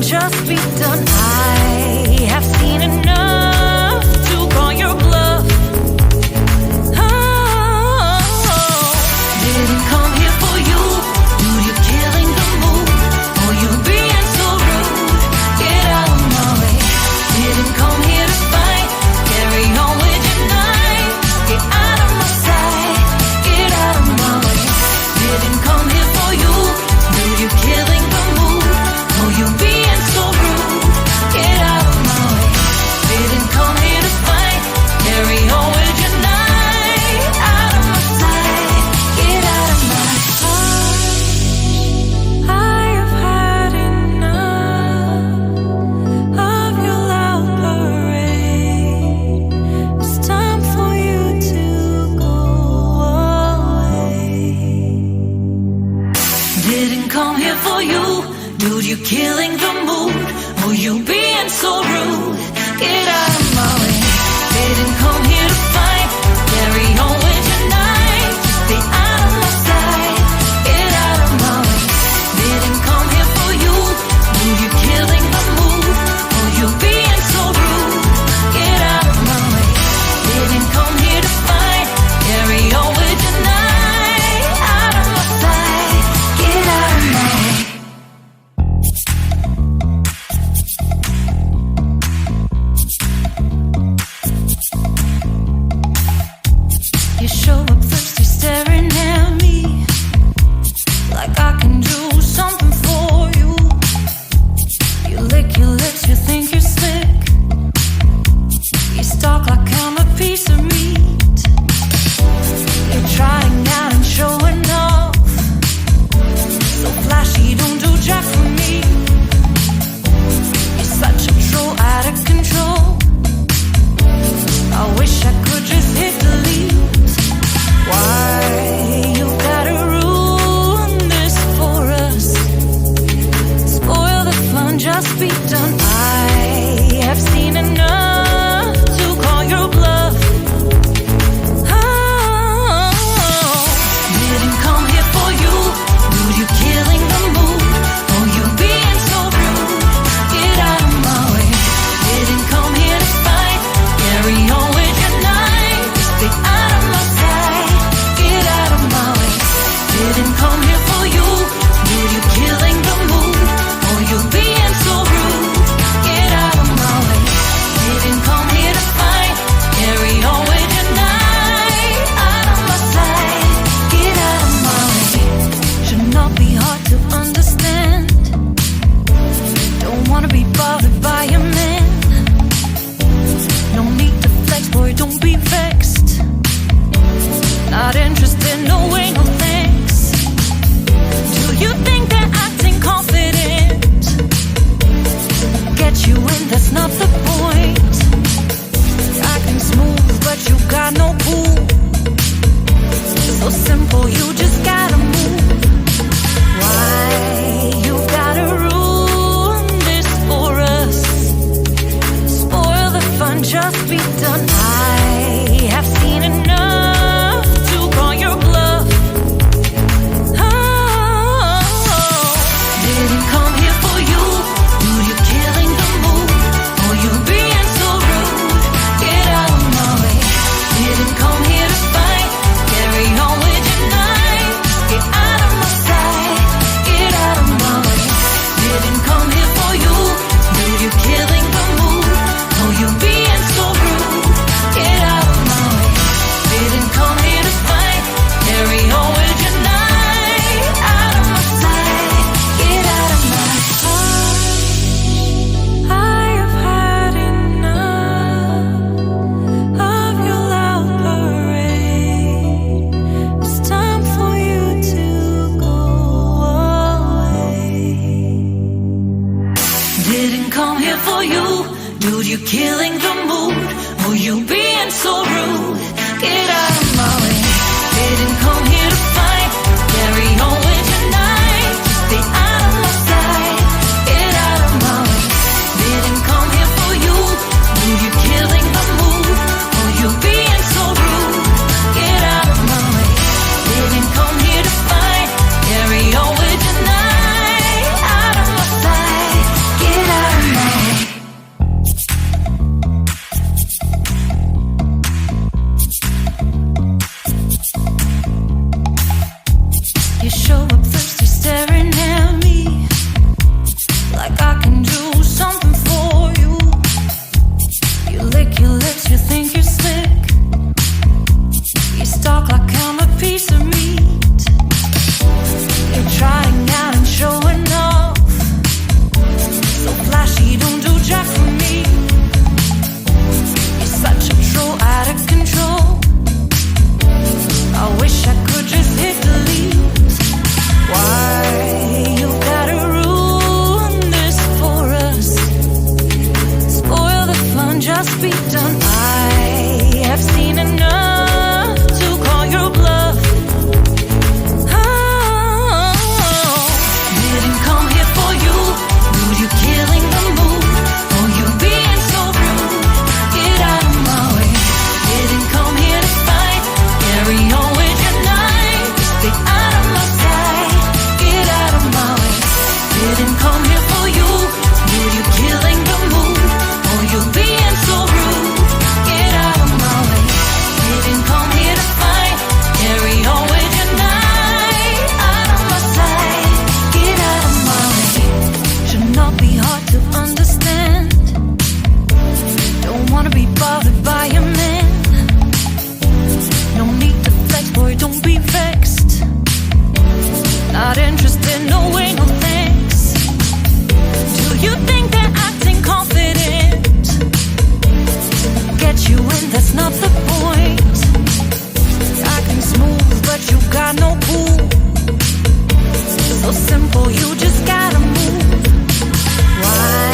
just be done. I have seen enough to call your bluff. Oh, didn't come here for you. Dude, you're killing the mood. Oh, you being so rude. Get out of my way. Didn't come here to fight. Carry on with your night. Get out of my sight. Get out of my way. Didn't come here for you. Dude, you're killing the mood. Oh, you being so rude. Get out of my way. Didn't come here to fight. Carry on with your night. Out of my sight. Get out of my sight. I have had enough of your loud parade. It's time for you to go away. Didn't come here for you. Dude, you're killing the mood. Oh, you being so rude. Get out of my way. Didn't come here to fight. Carry on with your night. Stay out of my sight. Get out of my way. Didn't come here for you. Dude, you're killing the mood. Oh, you being so rude. Get out of my way. Didn't come here to fight. Carry on with your night. Out of my sight. Get out of my way. You show up thirsty, staring at me like I can do something for you. You lick your lips, you think you're slick. You stalk like I'm a piece of meat. You're trying out and showing off. So flashy, don't do jack for me. You're such a troll, out of control. I wish I could just hit delete. Why you gotta ruin this for us? Spoil the fun, just be done. I have seen enough to call your bluff. Oh, didn't come here for you. Dude, you're killing the mood. Oh, you being so rude. Get out of my way. Didn't come here to fight. Carry on with your night. Stay out of my sight. Get out of my way. Didn't come here for you. Dude, you're killing the mood. Oh, you being so rude. Get out of my way. Didn't come here to fight. Carry on with your night. Out of my sight. Get out of my way. Should not be hard to understand. Don't wanna be bothered by a man. No need to flex, boy, don't be vexed. Not interested, no way, no thanks. Do you think that acting confident get you in? That's not the point. Acting smooth, but you got no cool. So simple, you just gotta move. Why you gotta ruin this for us? Spoil the fun, just be done. I have seen enough to call your bluff. Oh, didn't come here for you. Dude, you're killing the mood. Oh, you being so rude. Get out of my way. Didn't come here to fight. Carry on with your night. Get out of my sight. Get out of my way. Didn't come here for you. Dude, you're killing the mood. Oh, you being so rude. Get out of my way. Didn't come here to fight. Carry on with your night. Out of my sight. Get out of my sight. I have had enough of your loud parade. It's time for you to go away. Didn't come here for you. Dude, you're killing the mood. Oh, you being so rude. Get out of my way. Didn't come here to fight. Carry on with your night. Stay out of my sight. Get out of my way. Didn't come here for you. Dude, you're killing the mood. Oh, you being so rude. Get out of my way. Didn't come here to fight. Carry on with your night. Out of my sight. Get simple, you just gotta move. Why